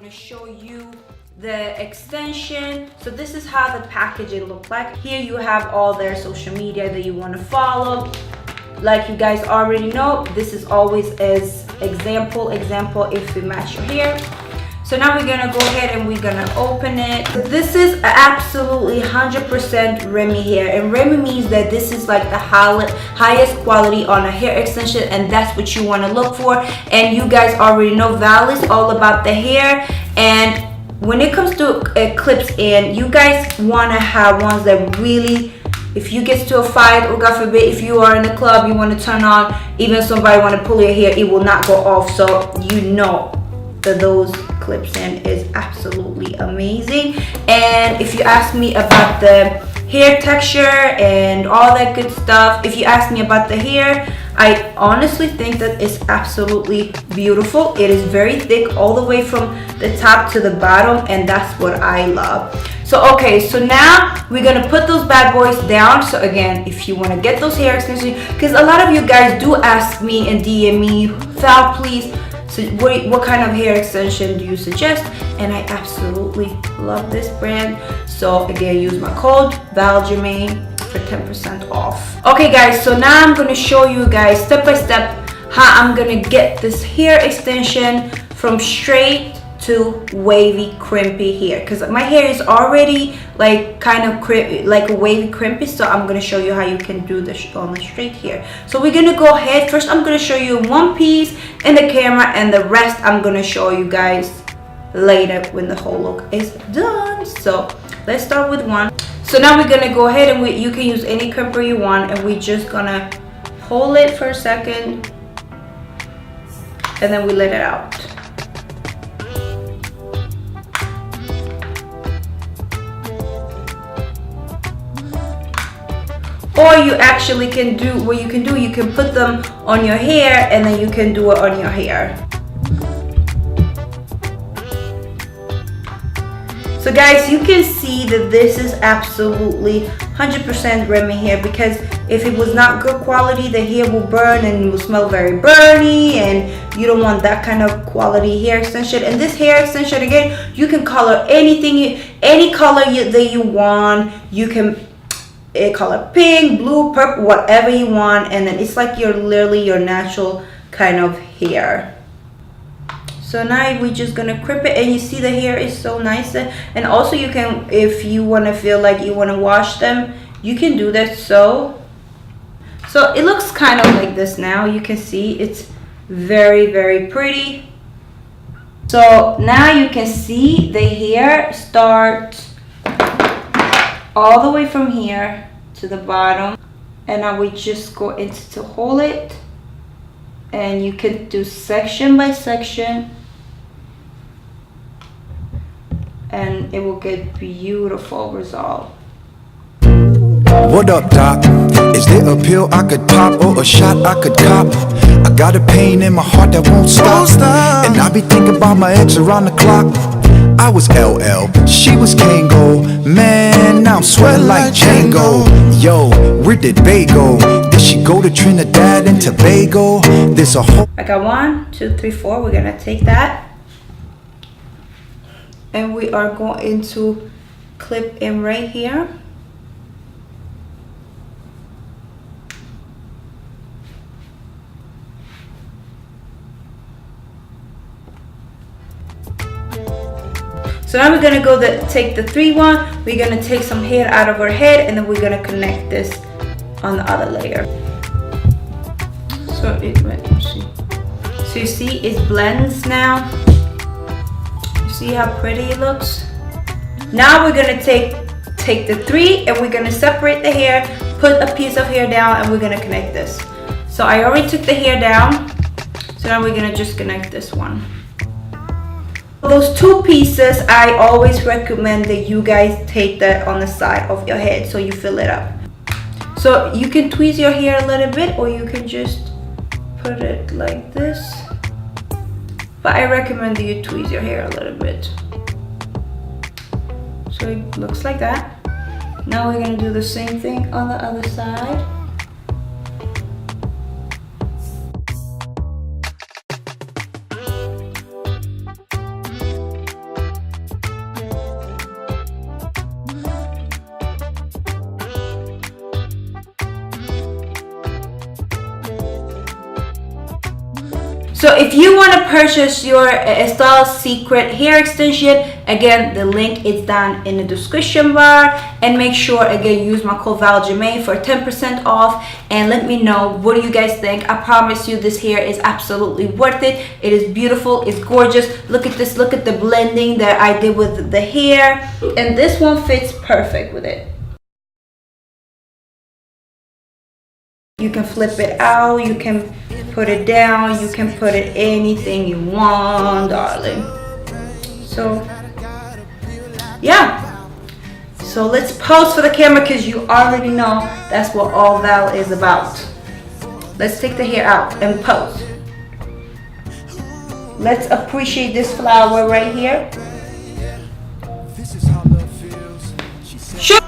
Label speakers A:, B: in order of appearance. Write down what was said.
A: gonna show you the extension. So this is how the packaging look like. Here you have all their social media that you want to follow. Like you guys already know, this is always as example if we match your hair. So now we're gonna go ahead and we're gonna open it. This is absolutely 100% Remy hair, and Remy means that this is like the highest quality on a hair extension, and that's what you want to look for. And you guys already know Val is all about the hair, and when it comes to clips in, you guys want to have ones that really, if you get to a fight, or God forbid, if you are in the club, you want to turn on, even somebody want to pull your hair, it will not go off. So you know that those clips in is absolutely amazing. And if you ask me about the hair texture and all that good stuff, if you ask me about the hair, I honestly think that it's absolutely beautiful. It is very thick all the way from the top to the bottom, and that's what I love. So okay, so now we're gonna put those bad boys down. So again, if you want to get those hair extensions, because a lot of you guys do ask me and DM me, Val, please, so what kind of hair extension do you suggest? And I absolutely love this brand. So again, use my code ValJermaine for 10% off. Okay guys, so now I'm gonna show you guys step by step how I'm gonna get this hair extension from straight to wavy crimpy hair, because my hair is already like kind of like a wavy crimpy. So I'm going to show you how you can do this on the straight hair. So we're going to go ahead. First I'm going to show you one piece in the camera, and the rest I'm going to show you guys later when the whole look is done. So let's start with one. So now we're going to go ahead and you can use any crimper you want, and we're just going to hold it for a second and then we let it out. Or you actually can do what you can do, you can put them on your hair and then you can do it on your hair. So guys, you can see that this is absolutely 100% Remy hair, because if it was not good quality, the hair will burn and it will smell very burny, and you don't want that kind of quality hair extension. And this hair extension, again, you can color anything, any color that you want. You can color pink, blue, purple, whatever you want, and then it's like literally your natural kind of hair. So now we're just gonna crimp it, and you see the hair is so nice. And also you can, if you want to feel like you want to wash them, you can do that. So it looks kind of like this now. You can see it's very, very pretty. So now you can see the hair start all the way from here to the bottom, and now we just go into to hold it, and you can do section by section, and it will get beautiful result.
B: What up, doc? Is there a pill I could pop, or a shot I could cop? I got a pain in my heart that won't stop, and I be thinking about my ex around the clock. I was LL, she was Kango. Man, now I'm sweating like Django. Yo, where did Bay go? Did she go to Trinidad and Tobago? There's a whole...
A: I got 1, 2, 3, 4. We're gonna take that, and we are going to clip in right here. So now we're gonna go take the 3 one. We're gonna take some hair out of our head, and then we're gonna connect this on the other layer. So you see it blends now. You see how pretty it looks? Now we're gonna take the 3, and we're gonna separate the hair, put a piece of hair down, and we're gonna connect this. So I already took the hair down. So now we're gonna just connect this one. Those 2 pieces, I always recommend that you guys take that on the side of your head so you fill it up. So you can tweeze your hair a little bit, or you can just put it like this. But I recommend that you tweeze your hair a little bit. So it looks like that. Now we're gonna do the same thing on the other side. So if you want to purchase your Estelle Secret hair extension, again, the link is down in the description bar. And make sure, again, use my code ValJermaine for 10% off. And let me know, what do you guys think? I promise you this hair is absolutely worth it. It is beautiful. It's gorgeous. Look at this. Look at the blending that I did with the hair. And this one fits perfect with it. You can flip it out. You can put it down. You can put it anything you want, darling. So yeah, so let's pose for the camera, because you already know that's what all Val is about. Let's take the hair out and pose. Let's appreciate this flower right here. Sure.